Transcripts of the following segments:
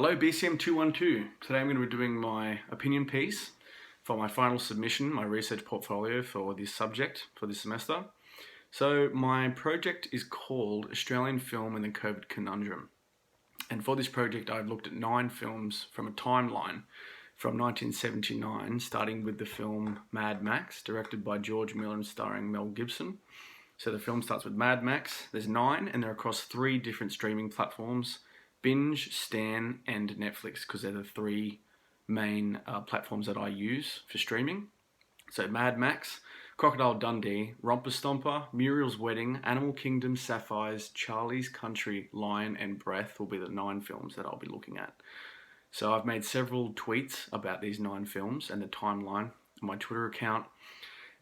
Hello BCM212. Today I'm going to be doing my opinion piece for my final submission, my research portfolio for this subject for this semester. So my project is called Australian Film and the COVID Conundrum. And for this project I've looked at 9 films from a timeline from 1979, starting with the film Mad Max, directed by George Miller and starring Mel Gibson. So the film starts with Mad Max. There's 9 and they're across 3 different streaming platforms: Binge, Stan, and Netflix, because they're the 3 main platforms that I use for streaming. So Mad Max, Crocodile Dundee, Romper Stomper, Muriel's Wedding, Animal Kingdom, Sapphires, Charlie's Country, Lion, and Breath will be the 9 films that I'll be looking at. So I've made several tweets about these 9 films and the timeline on my Twitter account,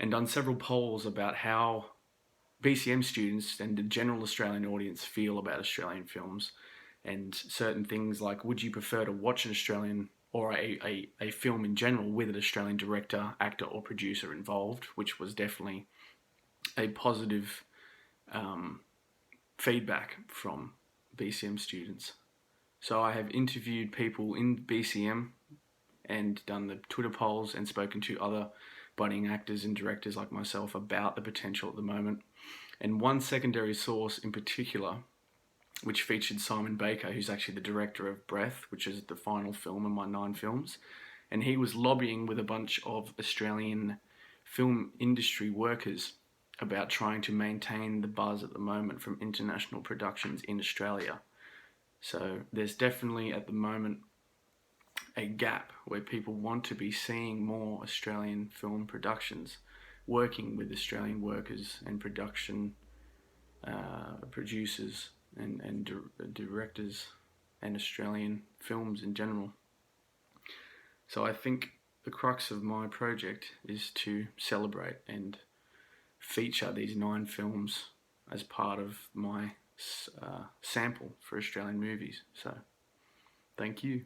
and done several polls about how BCM students and the general Australian audience feel about Australian films, and certain things like, would you prefer to watch an Australian or a film in general with an Australian director, actor or producer involved, which was definitely a positive feedback from BCM students. So I have interviewed people in BCM and done the Twitter polls and spoken to other budding actors and directors like myself about the potential at the moment. And one secondary source in particular, which featured Simon Baker, who's actually the director of Breath, which is the final film in my 9 films. And he was lobbying with a bunch of Australian film industry workers about trying to maintain the buzz at the moment from international productions in Australia. So there's definitely at the moment a gap where people want to be seeing more Australian film productions, working with Australian workers and production producers and directors and Australian films in general. So I think the crux of my project is to celebrate and feature these 9 films as part of my sample for Australian movies. So thank you.